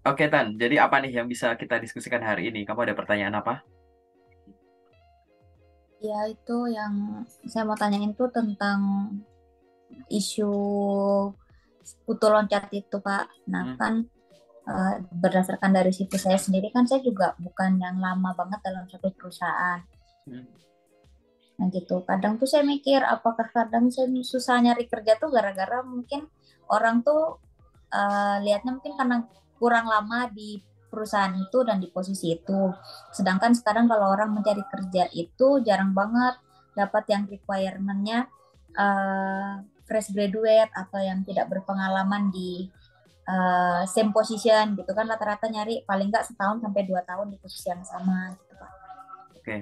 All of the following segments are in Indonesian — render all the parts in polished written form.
Oke, Tan. Jadi apa nih yang bisa kita diskusikan hari ini? Kamu ada pertanyaan apa? Ya, itu yang saya mau tanyain tuh tentang isu putu loncat itu, Pak. Nah, Hmm, kan berdasarkan dari situ saya sendiri kan saya juga bukan yang lama banget dalam satu perusahaan. hmm, Nah, gitu. Kadang tuh saya mikir, apakah kadang saya susah nyari kerja tuh gara-gara mungkin orang tuh lihatnya mungkin karena kurang lama di perusahaan itu dan di posisi itu. Sedangkan sekarang kalau orang mencari kerja itu jarang banget dapat yang requirement-nya uh, fresh graduate atau yang tidak berpengalaman di same position gitu kan, rata-rata nyari paling nggak setahun sampai 2 tahun di posisi yang sama gitu Pak. oke.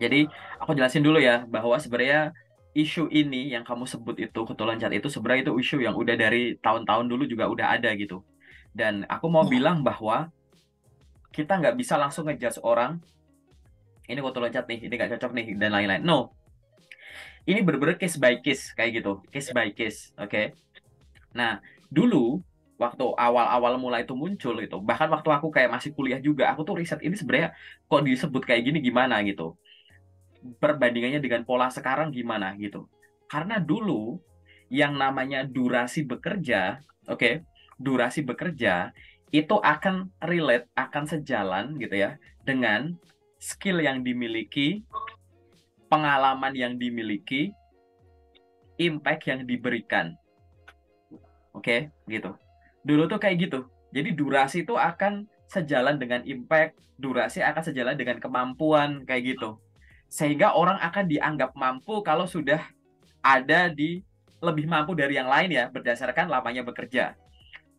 Jadi aku jelasin dulu ya bahwa sebenarnya isu ini yang kamu sebut itu kutu loncat itu sebenarnya itu isu yang udah dari tahun-tahun dulu juga udah ada gitu. Dan aku mau Ya, bilang bahwa kita nggak bisa langsung ngejudge orang ini kutu loncat nih, ini nggak cocok nih dan lain-lain. No, ini bener-bener case by case kayak gitu, case by case. Oke. Nah, dulu waktu awal-awal mulai itu muncul gitu, bahkan waktu aku kayak masih kuliah juga, aku tuh riset ini sebenarnya kok disebut kayak gini gimana gitu. Perbandingannya dengan pola sekarang gimana gitu. Karena dulu yang namanya durasi bekerja, oke, durasi bekerja itu akan relate, akan sejalan gitu ya dengan skill yang dimiliki, pengalaman yang dimiliki, impact yang diberikan. Oke, gitu. Dulu tuh kayak gitu. Jadi durasi itu akan sejalan dengan impact, durasi akan sejalan dengan kemampuan, kayak gitu. Sehingga orang akan dianggap mampu kalau sudah ada di lebih mampu dari yang lain ya, berdasarkan lamanya bekerja.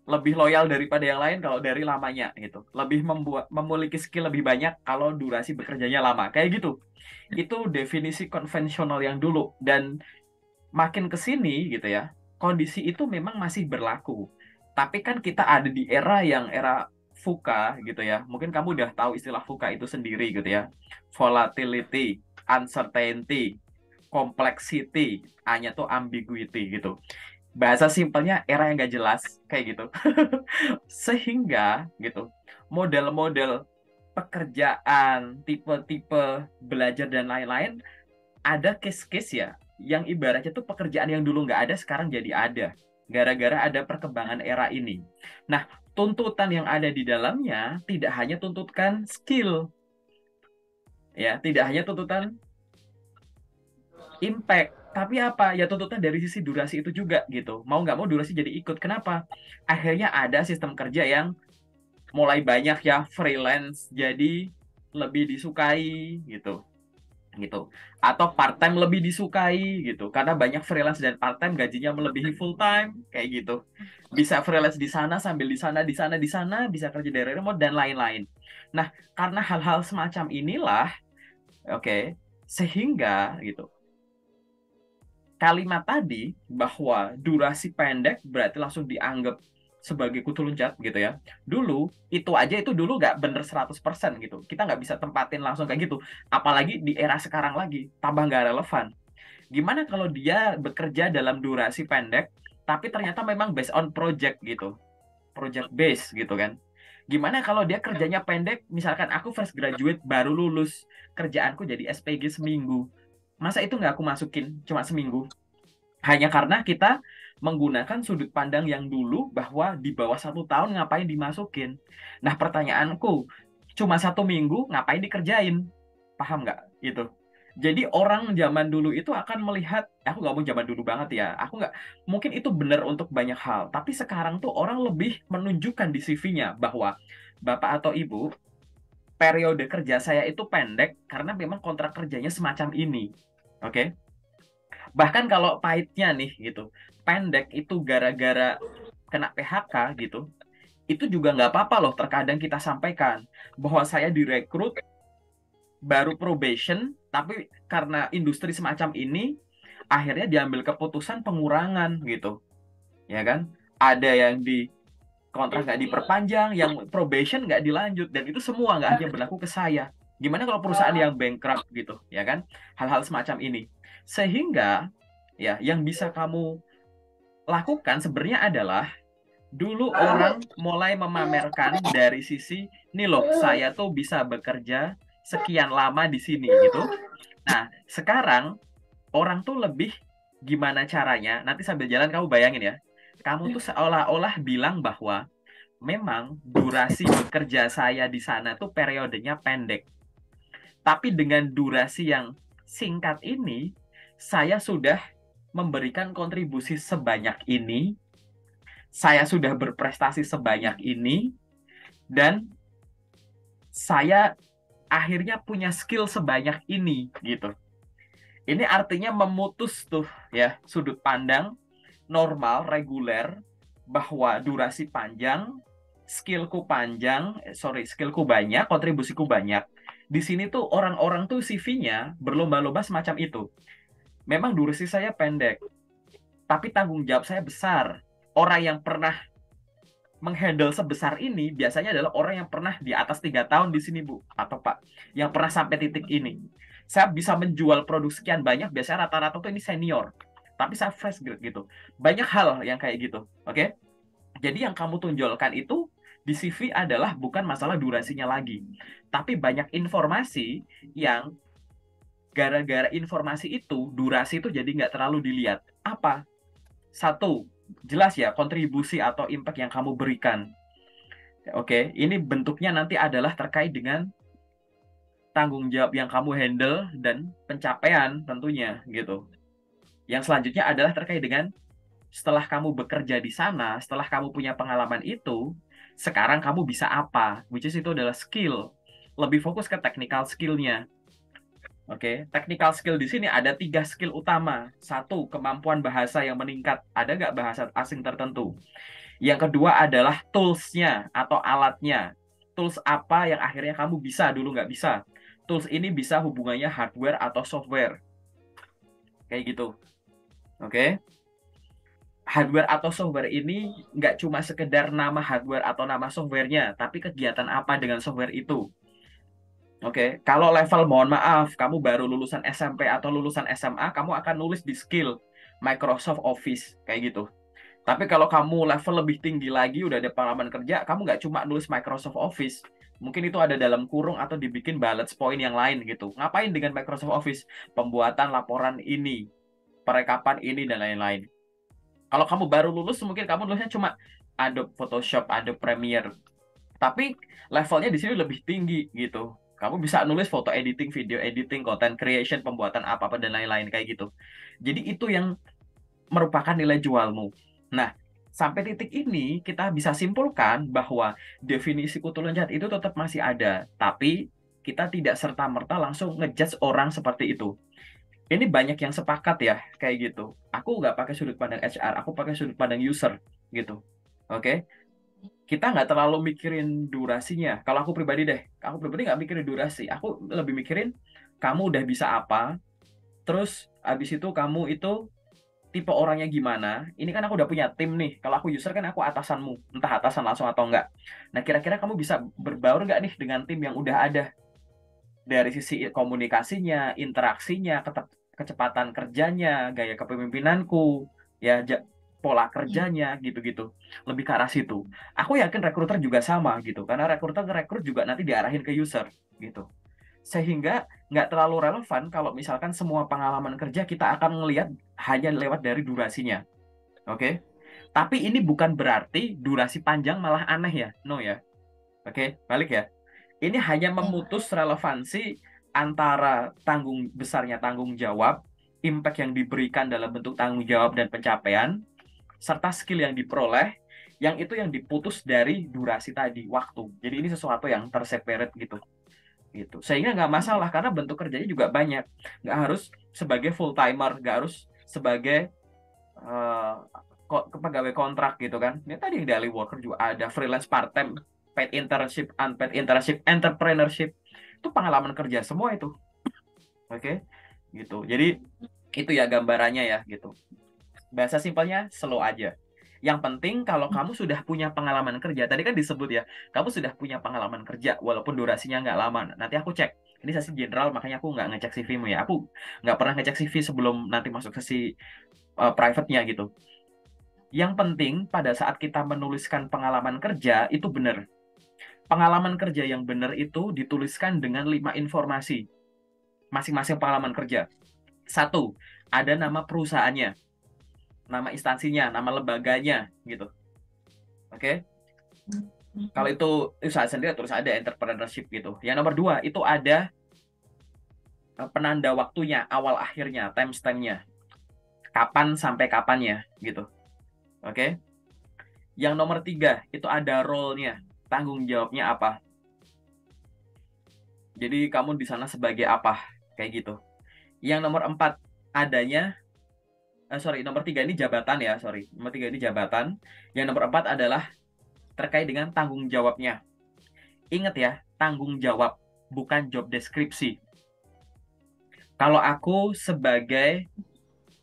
Lebih loyal daripada yang lain kalau dari lamanya gitu. Lebih memiliki skill lebih banyak kalau durasi bekerjanya lama. Kayak gitu. Itu definisi konvensional yang dulu. Dan makin ke sini gitu ya, kondisi itu memang masih berlaku. Tapi kan kita ada di era yang era VUCA gitu ya. Mungkin kamu udah tahu istilah VUCA itu sendiri gitu ya. Volatility, uncertainty, complexity, A-nya tuh ambiguity gitu. Bahasa simpelnya era yang gak jelas kayak gitu. Sehingga gitu, model-model pekerjaan, tipe-tipe belajar dan lain-lain ada case-case ya yang ibaratnya tuh pekerjaan yang dulu nggak ada sekarang jadi ada gara-gara ada perkembangan era ini. Nah, tuntutan yang ada di dalamnya tidak hanya tuntutan skill ya, tidak hanya tuntutan impact, tapi apa ya tuntutan dari sisi durasi itu juga gitu. Mau nggak mau durasi jadi ikut. Kenapa? Akhirnya ada sistem kerja yang mulai banyak ya freelance jadi lebih disukai gitu gitu, atau part time lebih disukai gitu karena banyak freelance dan part time gajinya melebihi full time kayak gitu, bisa freelance di sana sambil di sana di sana di sana, bisa kerja dari remote dan lain-lain. Nah, karena hal-hal semacam inilah, oke, sehingga gitu kalimat tadi bahwa durasi pendek berarti langsung dianggap sebagai kutu loncat gitu ya. Dulu, itu aja itu dulu nggak bener 100% gitu. Kita nggak bisa tempatin langsung kayak gitu. Apalagi di era sekarang lagi, tambah nggak relevan. Gimana kalau dia bekerja dalam durasi pendek, tapi ternyata memang based on project gitu. Project base gitu kan. Gimana kalau dia kerjanya pendek, misalkan aku fresh graduate baru lulus, kerjaanku jadi SPG seminggu. Masa itu nggak aku masukin cuma seminggu? Hanya karena kita menggunakan sudut pandang yang dulu bahwa di bawah 1 tahun ngapain dimasukin. Nah, pertanyaanku, cuma 1 minggu ngapain dikerjain? Paham nggak? Gitu. Jadi orang zaman dulu itu akan melihat, aku nggak mau zaman dulu banget ya, aku nggak, mungkin itu benar untuk banyak hal, tapi sekarang tuh orang lebih menunjukkan di CV-nya bahwa Bapak atau Ibu, periode kerja saya itu pendek karena memang kontrak kerjanya semacam ini. Oke? Bahkan kalau pahitnya nih gitu, pendek itu gara-gara kena PHK gitu, itu juga nggak apa-apa loh. Terkadang kita sampaikan bahwa saya direkrut baru probation, tapi karena industri semacam ini, akhirnya diambil keputusan pengurangan gitu, ya kan? Ada yang di kontrak nggak diperpanjang, yang probation nggak dilanjut, dan itu semua nggak hanya berlaku ke saya. Gimana kalau perusahaan yang bankrupt gitu, ya kan? Hal-hal semacam ini. Sehingga ya yang bisa kamu lakukan sebenarnya adalah Dulu orang mulai memamerkan dari sisi, nih loh, saya tuh bisa bekerja sekian lama di sini gitu. Nah, sekarang orang tuh lebih gimana caranya, nanti sambil jalan kamu bayangin ya, kamu tuh seolah-olah bilang bahwa memang durasi bekerja saya di sana tuh periodenya pendek. Tapi dengan durasi yang singkat ini, saya sudah memberikan kontribusi sebanyak ini, saya sudah berprestasi sebanyak ini, dan saya akhirnya punya skill sebanyak ini gitu. Ini artinya memutus tuh ya sudut pandang normal, reguler, bahwa durasi panjang, skillku banyak, kontribusiku banyak. Di sini tuh orang-orang tuh CV-nya berlomba-lomba semacam itu. Memang durasi saya pendek, tapi tanggung jawab saya besar. Orang yang pernah menghandle sebesar ini biasanya adalah orang yang pernah di atas 3 tahun di sini, Bu, atau Pak, yang pernah sampai titik ini. Saya bisa menjual produk sekian banyak, biasanya rata-rata tuh ini senior. Tapi saya fresh grade gitu. Banyak hal yang kayak gitu. Oke? Jadi yang kamu tonjolkan itu di CV adalah bukan masalah durasinya lagi. Tapi banyak informasi yang gara-gara informasi itu, durasi itu jadi nggak terlalu dilihat. Apa? Satu, jelas ya kontribusi atau impact yang kamu berikan. Oke, ini bentuknya nanti adalah terkait dengan tanggung jawab yang kamu handle dan pencapaian tentunya gitu. Yang selanjutnya adalah terkait dengan setelah kamu bekerja di sana, setelah kamu punya pengalaman itu, sekarang kamu bisa apa? Which is itu adalah skill. Lebih fokus ke technical skill-nya. Oke, technical skill di sini ada 3 skill utama. Satu, kemampuan bahasa yang meningkat. Ada nggak bahasa asing tertentu? Yang kedua adalah tools-nya atau alatnya. Tools apa yang akhirnya kamu bisa, dulu nggak bisa. Tools ini bisa hubungannya hardware atau software. Kayak gitu. Oke. Hardware atau software ini nggak cuma sekedar nama hardware atau nama softwarenya, tapi kegiatan apa dengan software itu. Oke, kalau level mohon maaf, kamu baru lulusan SMP atau lulusan SMA, kamu akan nulis di skill Microsoft Office, kayak gitu. Tapi kalau kamu level lebih tinggi lagi, udah ada pengalaman kerja, kamu nggak cuma nulis Microsoft Office. Mungkin itu ada dalam kurung atau dibikin bullet point yang lain gitu. Ngapain dengan Microsoft Office? Pembuatan laporan ini, perekapan ini, dan lain-lain. Kalau kamu baru lulus, mungkin kamu nulisnya cuma Adobe Photoshop, Adobe Premiere. Tapi levelnya di sini lebih tinggi gitu. Kamu bisa nulis foto editing, video editing, content creation, pembuatan apa-apa, dan lain-lain kayak gitu. Jadi itu yang merupakan nilai jualmu. Nah, sampai titik ini kita bisa simpulkan bahwa definisi kutu loncat itu tetap masih ada, tapi kita tidak serta-merta langsung ngejudge orang seperti itu. Ini banyak yang sepakat ya, kayak gitu. Aku nggak pakai sudut pandang HR, aku pakai sudut pandang user, gitu. Oke? Kita nggak terlalu mikirin durasinya. Kalau aku pribadi deh, aku pribadi nggak mikirin durasi. Aku lebih mikirin kamu udah bisa apa, terus abis itu kamu itu tipe orangnya gimana. Ini kan aku udah punya tim nih. Kalau aku user kan aku atasanmu, entah atasan langsung atau enggak. Nah, kira-kira kamu bisa berbaur nggak nih dengan tim yang udah ada? Dari sisi komunikasinya, interaksinya, kecepatan kerjanya, gaya kepemimpinanku, ya pola kerjanya gitu-gitu. Lebih ke arah situ. Aku yakin rekruter juga sama gitu, karena rekruter ngerekrut juga nanti diarahin ke user gitu. Sehingga nggak terlalu relevan kalau misalkan semua pengalaman kerja kita akan ngelihat hanya lewat dari durasinya. Oke? Tapi ini bukan berarti durasi panjang malah aneh ya. No ya. Oke, balik ya. Ini hanya memutus relevansi antara besarnya tanggung jawab, impact yang diberikan dalam bentuk tanggung jawab dan pencapaian, serta skill yang diperoleh, yang itu yang diputus dari durasi tadi, waktu. Jadi ini sesuatu yang terseparate gitu. Gitu. Sehingga nggak masalah karena bentuk kerjanya juga banyak. Nggak harus sebagai full timer, nggak harus sebagai pegawai kontrak gitu kan. Ini tadi yang daily worker juga ada, freelance part time, paid internship, unpaid internship, entrepreneurship. Itu pengalaman kerja semua itu. Oke. Gitu. Jadi itu ya gambarannya ya gitu. Bahasa simpelnya slow aja. Yang penting kalau kamu sudah punya pengalaman kerja, tadi kan disebut ya, kamu sudah punya pengalaman kerja walaupun durasinya nggak lama. Nanti aku cek. Ini sesi general, makanya aku nggak ngecek CV-mu ya. Aku nggak pernah ngecek CV sebelum nanti masuk sesi private-nya gitu. Yang penting pada saat kita menuliskan pengalaman kerja itu benar. Pengalaman kerja yang benar itu dituliskan dengan 5 informasi. Masing-masing pengalaman kerja. Satu, ada nama perusahaannya, nama instansinya, nama lembaganya, gitu. Oke? Kalau itu usaha sendiri terus ada entrepreneurship gitu. Yang nomor dua itu ada penanda waktunya, awal akhirnya, timestamp-nya, kapan sampai kapannya, gitu. Oke? Yang nomor tiga itu ada role-nya, tanggung jawabnya apa. Jadi kamu di sana sebagai apa, kayak gitu. Yang nomor empat adanya, nomor tiga ini jabatan ya, nomor tiga ini jabatan. Yang nomor empat adalah terkait dengan tanggung jawabnya. Ingat ya, tanggung jawab, bukan job deskripsi. Kalau aku sebagai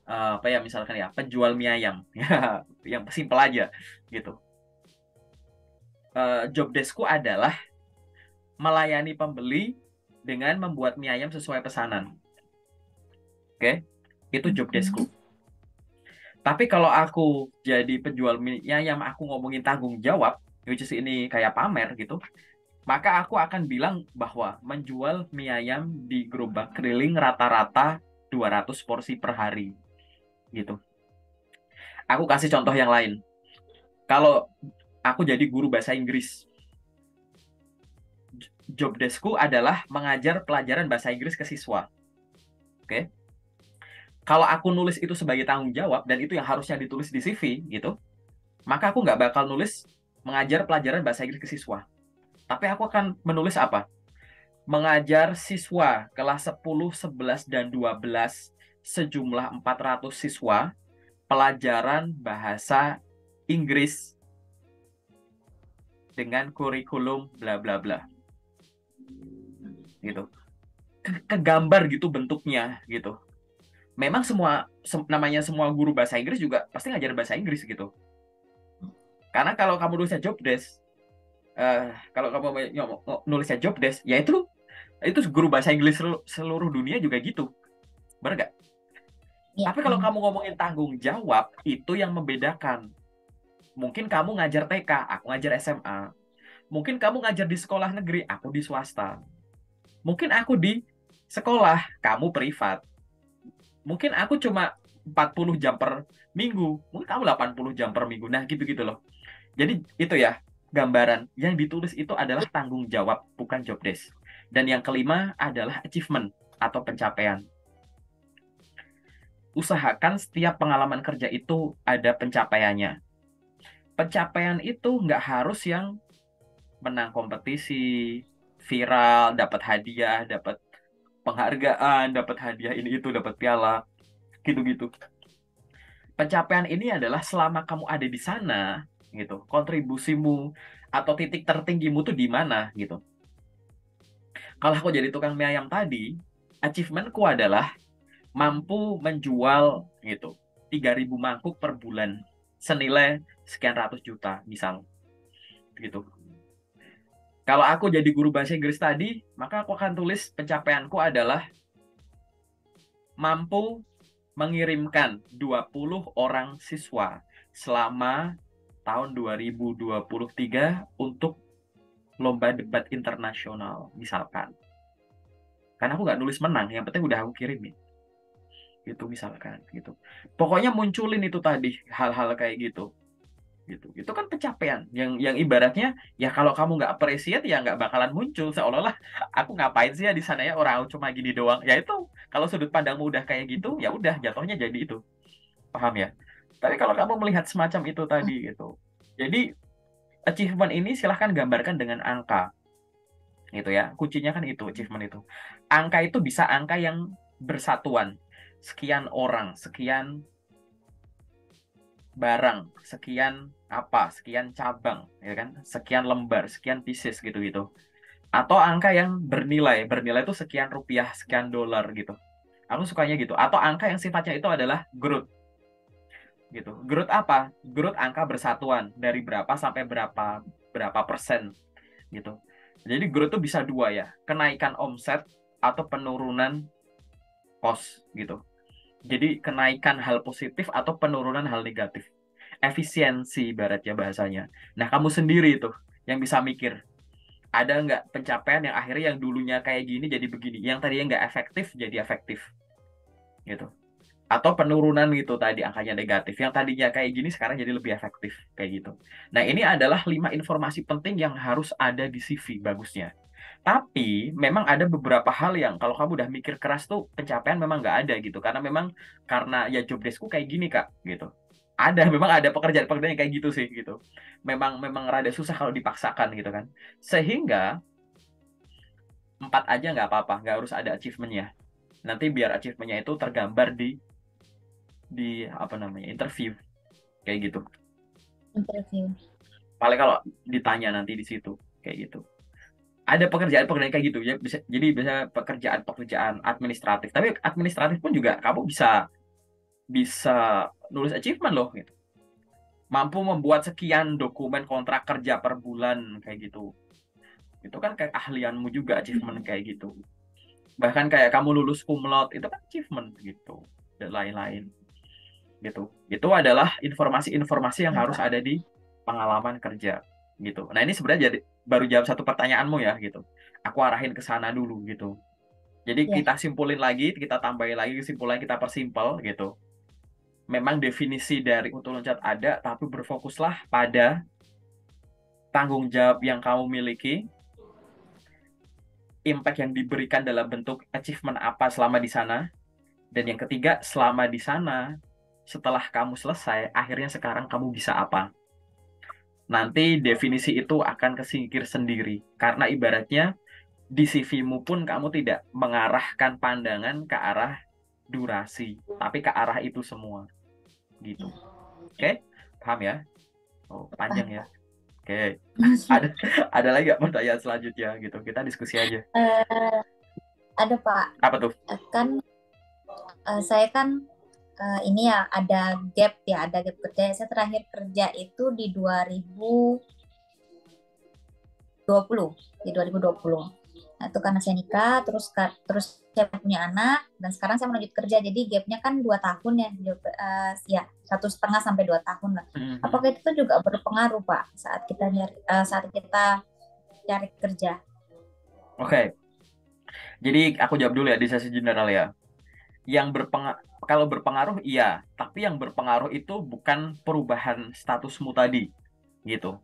apa ya misalkan ya penjual mie ayam, ya yang simpel aja gitu. Job deskku adalah melayani pembeli dengan membuat mie ayam sesuai pesanan. Oke, itu job deskku. Tapi kalau aku jadi penjual mie ayam, aku ngomongin tanggung jawab, which is ini kayak pamer gitu, maka aku akan bilang bahwa menjual mie ayam di gerobak keliling rata-rata 200 porsi per hari gitu. Aku kasih contoh yang lain. Kalau aku jadi guru bahasa Inggris, job deskku adalah mengajar pelajaran bahasa Inggris ke siswa. Oke. Kalau aku nulis itu sebagai tanggung jawab dan itu yang harusnya ditulis di CV gitu, maka aku nggak bakal nulis mengajar pelajaran bahasa Inggris ke siswa. Tapi aku akan menulis apa? Mengajar siswa kelas 10, 11, dan 12 sejumlah 400 siswa pelajaran bahasa Inggris dengan kurikulum bla bla bla. Gitu. Kegambar gitu bentuknya gitu. Memang namanya semua guru bahasa Inggris juga pasti ngajar bahasa Inggris gitu. Karena kalau kamu nulisnya job desk, kalau kamu nulisnya job desk, ya itu guru bahasa Inggris seluruh dunia juga gitu. Benar nggak? Ya. Tapi kalau kamu ngomongin tanggung jawab, itu yang membedakan. Mungkin kamu ngajar TK, aku ngajar SMA. Mungkin kamu ngajar di sekolah negeri, aku di swasta. Mungkin aku di sekolah, kamu privat. Mungkin aku cuma 40 jam per minggu, mungkin kamu 80 jam per minggu. Nah, gitu-gitu loh. Jadi itu ya, gambaran. Yang ditulis itu adalah tanggung jawab, bukan job desk. Dan yang kelima adalah achievement atau pencapaian. Usahakan setiap pengalaman kerja itu ada pencapaiannya. Pencapaian itu nggak harus yang menang kompetisi, viral, dapat hadiah, dapat penghargaan, dapat hadiah ini itu, dapat piala, gitu-gitu. Pencapaian ini adalah selama kamu ada di sana, gitu, kontribusimu atau titik tertinggimu tuh di mana, gitu. Kalau aku jadi tukang mie ayam tadi, achievementku adalah mampu menjual gitu 3.000 mangkuk per bulan senilai sekian ratus juta misal gitu. Kalau aku jadi guru bahasa Inggris tadi, maka aku akan tulis pencapaianku adalah mampu mengirimkan 20 orang siswa selama tahun 2023 untuk lomba debat internasional misalkan. Karena aku nggak nulis menang, yang penting udah aku kirimin. Gitu misalkan gitu. Pokoknya munculin itu tadi hal-hal kayak gitu. Gitu. Itu kan pencapaian yang ibaratnya ya kalau kamu nggak appreciate ya nggak bakalan muncul seolah-olah aku ngapain sih ya di sana ya orang cuma gini doang. Ya itu kalau sudut pandangmu udah kayak gitu ya udah jatuhnya jadi itu. Paham ya? Tapi kalau kamu melihat semacam itu tadi gitu. Jadi achievement ini silahkan gambarkan dengan angka. Gitu ya. Kuncinya kan itu achievement itu. Angka itu bisa angka yang bersatuan. Sekian orang, sekian barang, sekian apa, sekian cabang, ya kan, sekian lembar, sekian pieces gitu-gitu. Atau angka yang bernilai, bernilai itu sekian rupiah, sekian dolar gitu. Aku sukanya gitu. Atau angka yang sifatnya itu adalah growth, gitu. Growth apa? Growth angka bersatuan dari berapa sampai berapa, berapa persen, gitu. Jadi growth itu bisa dua ya, kenaikan omset atau penurunan cost gitu. Jadi kenaikan hal positif atau penurunan hal negatif. efisiensi ibaratnya bahasanya. Nah, kamu sendiri tuh yang bisa mikir, ada nggak pencapaian yang akhirnya yang dulunya kayak gini jadi begini, yang tadinya nggak efektif jadi efektif gitu. Atau penurunan gitu tadi angkanya negatif, yang tadinya kayak gini sekarang jadi lebih efektif kayak gitu. Nah, ini adalah 5 informasi penting yang harus ada di CV bagusnya. Tapi memang ada beberapa hal yang kalau kamu udah mikir keras tuh pencapaian memang nggak ada gitu. Karena ya job deskku kayak gini Kak gitu. Ada memang ada pekerjaan-pekerjaan yang kayak gitu sih gitu. Memang memang rada susah kalau dipaksakan gitu kan. Sehingga 4 aja nggak apa-apa, nggak harus ada achievementnya. Nanti biar achievementnya itu tergambar di apa namanya interview kayak gitu. Interview. Paling kalau ditanya nanti di situ kayak gitu. Ada pekerjaan-pekerjaan kayak gitu ya bisa jadi bisa pekerjaan-pekerjaan administratif. Tapi administratif pun juga kamu bisa bisa nulis achievement loh gitu. Mampu membuat sekian dokumen kontrak kerja per bulan kayak gitu. Itu kan kayak ahlianmu juga achievement kayak gitu. Bahkan kayak kamu lulus cum laude itu kan achievement gitu dan lain-lain gitu. Itu adalah informasi-informasi yang Ya, harus Pak. ada di pengalaman kerja gitu. Nah, ini sebenarnya jadi baru jawab satu pertanyaanmu ya gitu. Aku arahin ke sana dulu gitu. Jadi Ya. kita simpulin lagi, kita tambahin lagi kesimpulan, kita persimpel gitu. Memang definisi dari untuk loncat ada, tapi berfokuslah pada tanggung jawab yang kamu miliki, impact yang diberikan dalam bentuk achievement apa selama di sana, dan yang ketiga, selama di sana, setelah kamu selesai, akhirnya sekarang kamu bisa apa? Nanti definisi itu akan kesingkir sendiri. Karena ibaratnya di CV-mu pun kamu tidak mengarahkan pandangan ke arah durasi, tapi ke arah itu semua. Gitu. Oke? Paham ya? Oh, panjang ya. Oke. Ada ada lagi nggak pertanyaan selanjutnya gitu? Kita diskusi aja. Eh, ada Pak. Apa tuh? Kan saya kan ini ya ada gap kerja. Saya terakhir kerja itu di 2020, di 2020. Nah, itu karena saya nikah, terus saya punya anak, dan sekarang saya melanjut kerja. Jadi gapnya kan 2 tahun ya, ya 1,5 sampai 2 tahun lah. Mhm. Apakah itu juga berpengaruh Pak saat kita cari kerja? Oke. Jadi aku jawab dulu ya di sesi general ya. Kalau berpengaruh iya, tapi yang berpengaruh itu bukan perubahan statusmu tadi, gitu.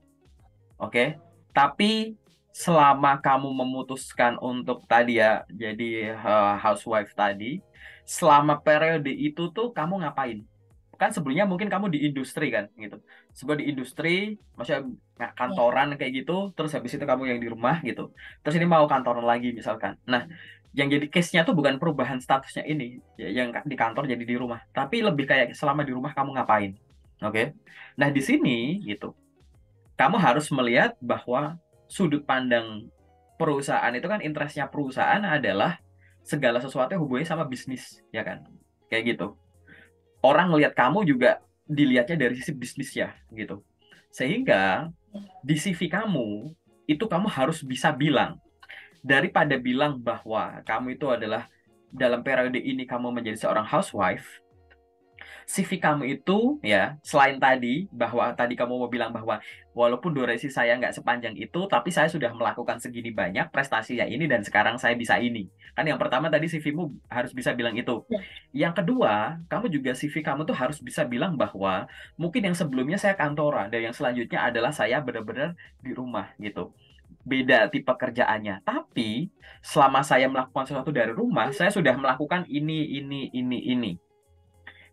Oke. Tapi selama kamu memutuskan untuk tadi ya jadi housewife tadi, selama periode itu tuh kamu ngapain? Kan sebelumnya mungkin kamu di industri kan gitu. Sebuah di industri, maksudnya Ya, kantoran kayak gitu, terus habis itu kamu yang di rumah gitu. Terus ini mau kantoran lagi misalkan. Nah, yang jadi case-nya tuh bukan perubahan statusnya ini, yang di kantor jadi di rumah, tapi lebih kayak selama di rumah kamu ngapain. Oke. Nah, di sini gitu kamu harus melihat bahwa sudut pandang perusahaan itu kan interestnya perusahaan adalah segala sesuatu yang hubungannya sama bisnis, ya kan? Kayak gitu. Orang ngelihat kamu juga dilihatnya dari sisi bisnis ya, gitu. Sehingga di CV kamu itu kamu harus bisa bilang daripada bilang bahwa kamu itu adalah dalam periode ini kamu menjadi seorang housewife, CV kamu itu ya selain tadi bahwa tadi kamu mau bilang bahwa walaupun durasi saya nggak sepanjang itu tapi saya sudah melakukan segini banyak prestasi ya ini dan sekarang saya bisa ini kan yang pertama tadi CV-mu harus bisa bilang itu ya, yang kedua kamu juga CV kamu tuh harus bisa bilang bahwa mungkin yang sebelumnya saya kantoran dan yang selanjutnya adalah saya benar-benar di rumah gitu beda tipe kerjaannya tapi selama saya melakukan sesuatu dari rumah saya sudah melakukan ini.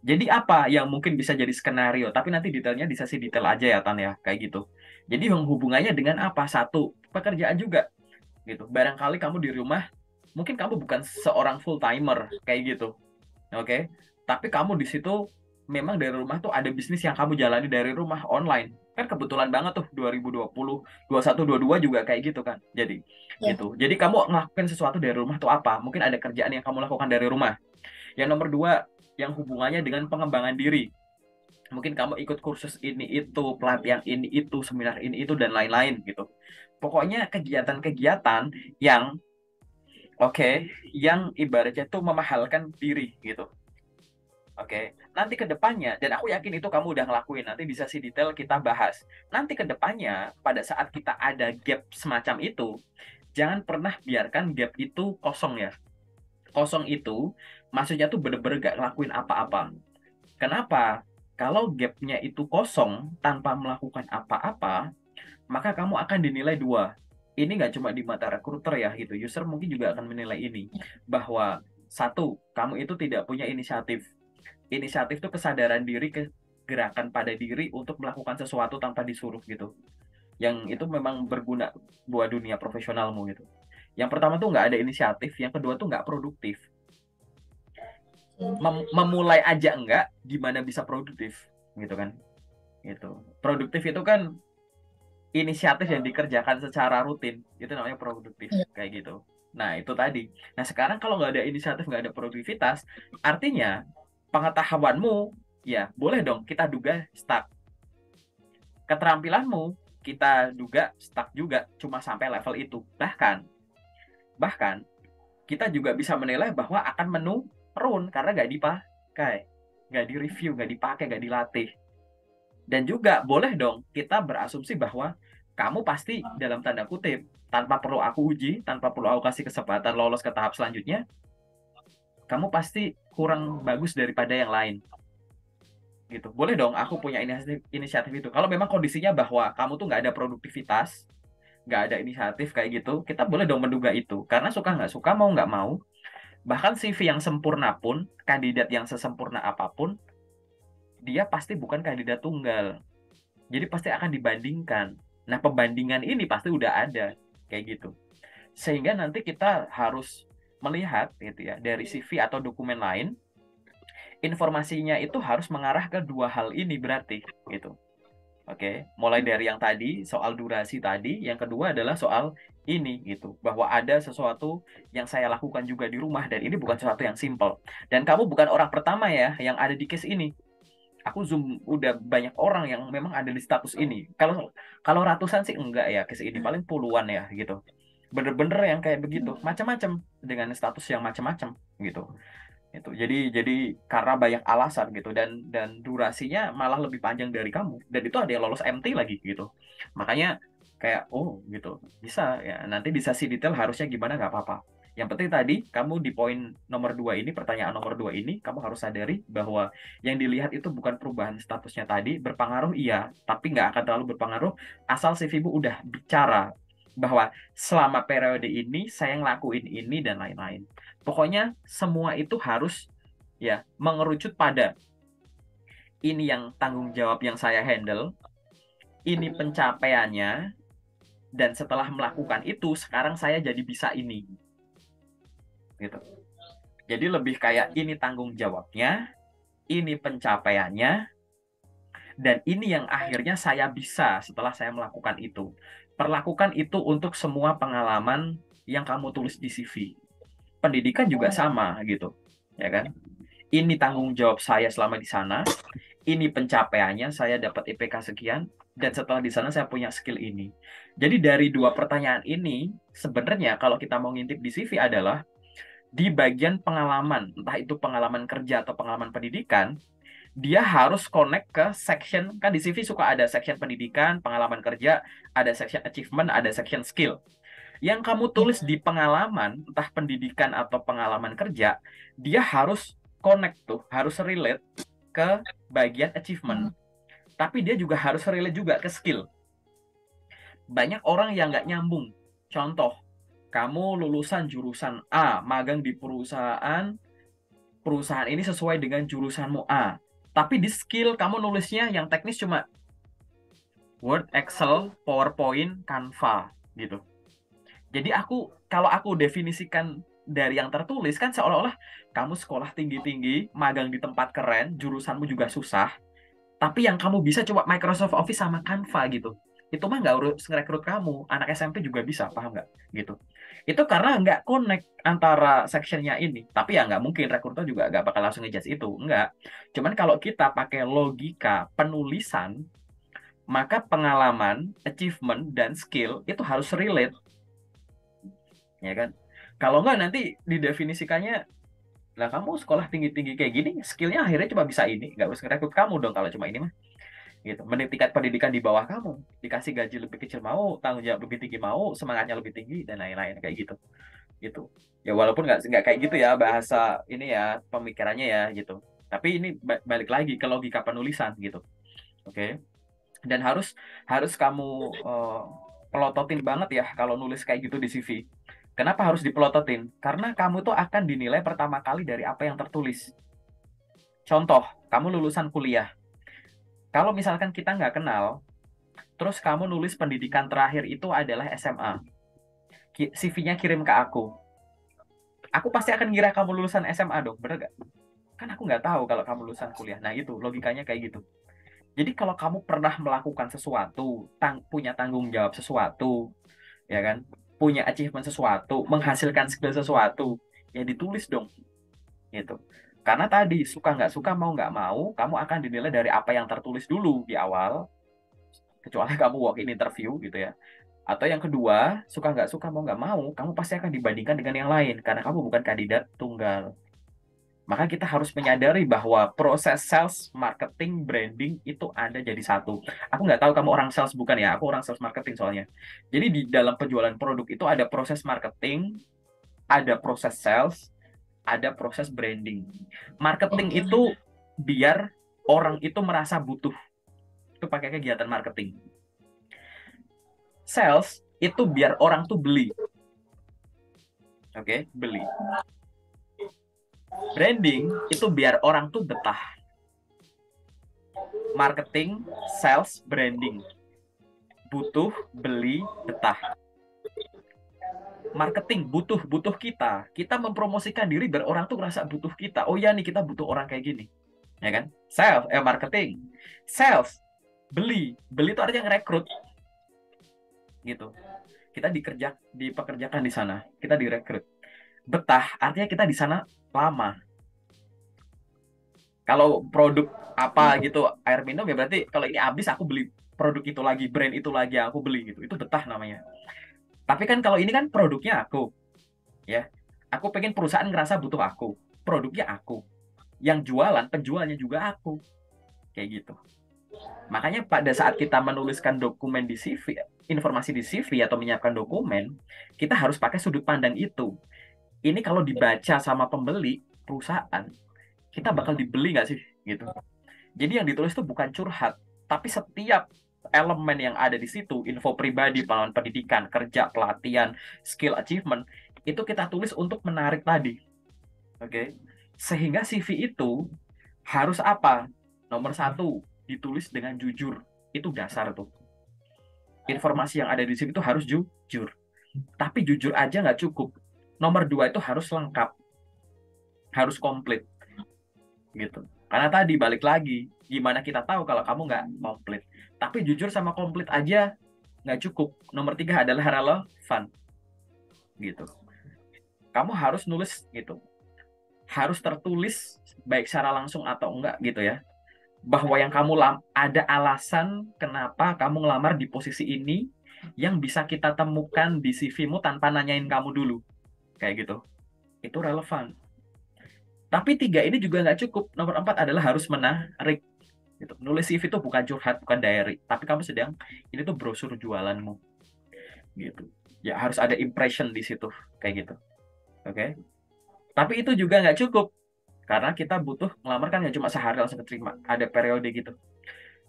Jadi apa yang mungkin bisa jadi skenario? Tapi nanti detailnya di sesi detail aja ya Tan ya, kayak gitu. Jadi yang hubungannya dengan apa? Satu, pekerjaan juga gitu. Barangkali kamu di rumah, mungkin kamu bukan seorang full timer kayak gitu. Oke. Tapi kamu di situ memang dari rumah tuh ada bisnis yang kamu jalani dari rumah online. Kan kebetulan banget tuh 2020, 21, 22 juga kayak gitu kan. Jadi ya, gitu. Jadi kamu ngelakuin sesuatu dari rumah tuh apa? Mungkin ada kerjaan yang kamu lakukan dari rumah. Yang nomor dua, yang hubungannya dengan pengembangan diri. Mungkin kamu ikut kursus ini itu, pelatihan ini itu, seminar ini itu, dan lain-lain gitu. Pokoknya kegiatan-kegiatan yang yang ibaratnya tuh memahalkan diri gitu. Oke, nanti ke depannya, dan aku yakin itu kamu udah ngelakuin, nanti di sesi detail kita bahas. Nanti ke depannya, pada saat kita ada gap semacam itu, jangan pernah biarkan gap itu kosong ya. Kosong itu, maksudnya tuh bener-bener gak ngelakuin apa-apa. Kenapa? Kalau gapnya itu kosong, tanpa melakukan apa-apa, maka kamu akan dinilai dua. Ini nggak cuma di mata recruiter ya, gitu. User mungkin juga akan menilai ini. Bahwa, satu, kamu itu tidak punya inisiatif. Inisiatif itu kesadaran diri, gerakan pada diri untuk melakukan sesuatu tanpa disuruh gitu. Yang itu memang berguna buat dunia profesionalmu gitu. Yang pertama tuh nggak ada inisiatif, yang kedua tuh nggak produktif. Memulai aja enggak, gimana bisa produktif gitu kan? Gitu. Produktif itu kan inisiatif yang dikerjakan secara rutin, itu namanya produktif Iya. kayak gitu. Nah itu tadi. Nah sekarang kalau nggak ada inisiatif, nggak ada produktivitas, artinya pengetahuanmu ya boleh dong kita duga stuck. Keterampilanmu kita duga stuck juga, cuma sampai level itu. Bahkan kita juga bisa menilai bahwa akan menurun karena nggak dipakai, nggak direview, nggak dipakai, nggak dilatih. Dan juga boleh dong kita berasumsi bahwa kamu pasti dalam tanda kutip, tanpa perlu aku uji, tanpa perlu aku kasih kesempatan lolos ke tahap selanjutnya, kamu pasti kurang bagus daripada yang lain. Gitu. Boleh dong aku punya inisiatif itu. Kalau memang kondisinya bahwa kamu tuh nggak ada produktivitas, nggak ada inisiatif kayak gitu, kita boleh dong menduga itu. Karena suka nggak suka, mau nggak mau, bahkan CV yang sempurna pun, kandidat yang sesempurna apapun, dia pasti bukan kandidat tunggal. Jadi pasti akan dibandingkan. Nah, pembandingan ini pasti udah ada kayak gitu. Sehingga nanti kita harus melihat gitu ya, dari CV atau dokumen lain, informasinya itu harus mengarah ke dua hal ini berarti gitu. Oke, mulai dari yang tadi soal durasi tadi, yang kedua adalah soal ini gitu, bahwa ada sesuatu yang saya lakukan juga di rumah dan ini bukan sesuatu yang simple. Dan kamu bukan orang pertama ya yang ada di case ini. Aku zoom udah banyak orang yang memang ada di status ini. Kalau kalau ratusan sih enggak ya, case ini paling puluhan ya gitu. Bener-bener yang kayak begitu, macam-macam dengan status yang macam-macam gitu. Itu jadi karena banyak alasan gitu, dan durasinya malah lebih panjang dari kamu, dan itu ada yang lolos MT lagi gitu. Makanya kayak oh gitu bisa ya, nanti di sesi detail harusnya gimana nggak apa-apa. Yang penting tadi kamu di poin nomor 2 ini, pertanyaan nomor 2 ini, kamu harus sadari bahwa yang dilihat itu bukan perubahan statusnya tadi. Berpengaruh iya, tapi nggak akan terlalu berpengaruh asal CV-mu udah bicara bahwa selama periode ini saya ngelakuin ini dan lain-lain. Pokoknya semua itu harus ya mengerucut pada ini yang tanggung jawab yang saya handle, ini pencapaiannya, dan setelah melakukan itu sekarang saya jadi bisa ini. Gitu. Jadi lebih kayak ini tanggung jawabnya, ini pencapaiannya, dan ini yang akhirnya saya bisa setelah saya melakukan itu. Perlakukan itu untuk semua pengalaman yang kamu tulis di CV. Pendidikan juga sama gitu, ya kan? Ini tanggung jawab saya selama di sana, ini pencapaiannya saya dapat IPK sekian, dan setelah di sana saya punya skill ini. Jadi dari dua pertanyaan ini, sebenarnya kalau kita mau ngintip di CV adalah di bagian pengalaman, entah itu pengalaman kerja atau pengalaman pendidikan, dia harus connect ke section, kan di CV suka ada section pendidikan, pengalaman kerja, ada section achievement, ada section skill. Yang kamu tulis di pengalaman, entah pendidikan atau pengalaman kerja, dia harus connect tuh, harus relate ke bagian achievement. Tapi dia juga harus relate juga ke skill. Banyak orang yang nggak nyambung. Contoh, kamu lulusan jurusan A, magang di perusahaan ini sesuai dengan jurusanmu A. Tapi di skill kamu nulisnya yang teknis cuma Word, Excel, PowerPoint, Canva gitu. Jadi kalau aku definisikan dari yang tertulis kan seolah-olah kamu sekolah tinggi-tinggi, magang di tempat keren, jurusanmu juga susah, tapi yang kamu bisa cuma Microsoft Office sama Canva gitu. Itu mah nggak urus ngerekrut kamu, anak SMP juga bisa, paham nggak? Gitu. Itu karena nggak connect antara sectionnya ini. Tapi ya nggak mungkin, rekruter juga nggak bakal langsung ngejudge itu, nggak. Cuman kalau kita pakai logika penulisan, maka pengalaman, achievement, dan skill itu harus relate, ya kan? Kalau nggak nanti didefinisikannya Lah kamu sekolah tinggi-tinggi kayak gini, skillnya akhirnya cuma bisa ini, nggak usah rekrut kamu dong kalau cuma ini mah. Gitu. Mending tingkat pendidikan di bawah kamu, dikasih gaji lebih kecil mau, tanggung jawab lebih tinggi mau, semangatnya lebih tinggi dan lain-lain kayak gitu. Gitu. Ya walaupun nggak kayak gitu ya bahasa ini ya pemikirannya ya gitu. Tapi ini balik lagi ke logika penulisan gitu. Oke. Dan harus harus kamu pelototin banget ya kalau nulis kayak gitu di CV. Kenapa harus dipelototin? Karena kamu tuh akan dinilai pertama kali dari apa yang tertulis. Contoh, kamu lulusan kuliah. Kalau misalkan kita nggak kenal, terus kamu nulis pendidikan terakhir itu adalah SMA. CV-nya kirim ke aku. Aku pasti akan ngira kamu lulusan SMA dong, bener nggak? Kan aku nggak tahu kalau kamu lulusan kuliah. Nah itu logikanya kayak gitu. Jadi kalau kamu pernah melakukan sesuatu, punya tanggung jawab sesuatu, ya kan? Punya achievement sesuatu, menghasilkan skill sesuatu, ya ditulis dong, gitu. Karena tadi suka nggak suka, mau nggak mau, kamu akan dinilai dari apa yang tertulis dulu di awal, kecuali kamu walk in interview gitu ya. Atau yang kedua, suka nggak suka, mau nggak mau, kamu pasti akan dibandingkan dengan yang lain karena kamu bukan kandidat tunggal. Maka kita harus menyadari bahwa proses sales, marketing, branding itu ada jadi satu. Aku nggak tahu kamu orang sales bukan ya, aku orang sales marketing soalnya. Jadi di dalam penjualan produk itu ada proses marketing, ada proses sales, ada proses branding. Marketing Oke. itu biar orang itu merasa butuh. Itu pakai kegiatan marketing. Sales itu biar orang tuh beli. Oke, beli. Branding itu biar orang tuh betah. Marketing, sales, branding. Butuh, beli, betah. Marketing butuh kita. Kita mempromosikan diri biar orang tuh ngerasa butuh kita. Oh ya nih kita butuh orang kayak gini. Ya kan? Marketing. Sales, beli. Beli itu artinya ngerekrut. Gitu. Kita dipekerjakan di sana. Kita direkrut. Betah artinya kita di sana lama. Kalau produk apa gitu air minum ya berarti kalau ini habis aku beli produk itu lagi, brand itu lagi yang aku beli gitu. Itu betah namanya. Tapi kan kalau ini kan produknya aku, ya. Aku pengen perusahaan ngerasa butuh aku. Produknya aku. Yang jualan, penjualnya juga aku. Kayak gitu. Makanya pada saat kita menuliskan dokumen di CV, informasi di CV atau menyiapkan dokumen, kita harus pakai sudut pandang itu. Ini kalau dibaca sama pembeli perusahaan, kita bakal dibeli nggak sih? Gitu. Jadi yang ditulis itu bukan curhat, tapi setiap elemen yang ada di situ, info pribadi, pengalaman pendidikan, kerja, pelatihan, skill achievement, itu kita tulis untuk menarik tadi. Oke. Sehingga CV itu harus apa? Nomor satu, ditulis dengan jujur. Itu dasar tuh. Informasi yang ada di CV itu harus jujur. Tapi jujur aja nggak cukup. Nomor dua itu harus lengkap. Harus komplit. Gitu. Karena tadi balik lagi, gimana kita tahu kalau kamu nggak komplit. Tapi jujur sama komplit aja nggak cukup. Nomor tiga adalah relevan. Gitu. Kamu harus nulis gitu. Harus tertulis baik secara langsung atau enggak gitu ya. Bahwa yang kamu ada alasan kenapa kamu ngelamar di posisi ini yang bisa kita temukan di CV-mu tanpa nanyain kamu dulu. Kayak gitu. Itu relevan. Tapi tiga ini juga nggak cukup. Nomor empat adalah harus menarik. Gitu. Nulis CV itu bukan curhat, bukan diary. Tapi kamu sedang, ini tuh brosur jualanmu. Gitu. Ya harus ada impression di situ. Kayak gitu. Oke. Tapi itu juga nggak cukup. Karena kita butuh ngelamar kan nggak cuma sehari langsung keterima. Ada periode gitu.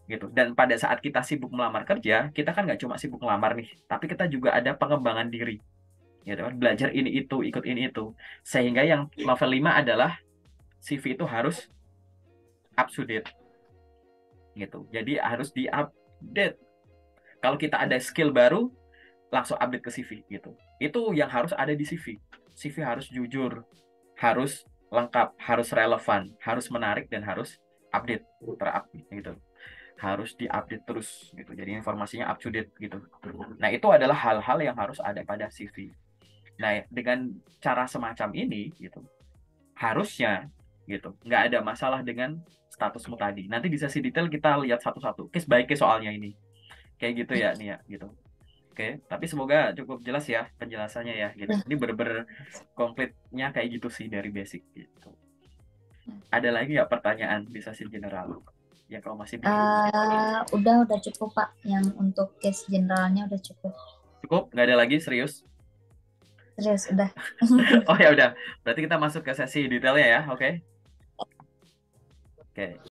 Gitu. Dan pada saat kita sibuk melamar kerja, kita kan nggak cuma sibuk melamar nih. Tapi kita juga ada pengembangan diri. Gitu kan. Belajar ini itu, ikut ini itu. Sehingga yang level 5 adalah CV itu harus up to date. Gitu. Jadi harus di-update. Kalau kita ada skill baru, langsung update ke CV gitu. Itu yang harus ada di CV. CV harus jujur, harus lengkap, harus relevan, harus menarik dan harus update, terupdate gitu. Harus diupdate terus gitu. Jadi informasinya up to date gitu. Nah, itu adalah hal-hal yang harus ada pada CV. Nah, dengan cara semacam ini gitu, harusnya gitu, nggak ada masalah dengan statusmu tadi. Nanti di sesi detail kita lihat satu-satu, case by case soalnya ini. Kayak gitu ya, nih ya, gitu. Oke, tapi semoga cukup jelas ya penjelasannya ya gitu. Udah. Ini bener-bener komplitnya kayak gitu sih dari basic gitu. Ada lagi nggak pertanyaan di sesi general yang kamu masih bingung? Udah cukup Pak. Yang untuk case generalnya udah cukup. Cukup? Nggak ada lagi? Serius? Serius, udah. Oh ya udah, berarti kita masuk ke sesi detailnya ya, oke? Oke.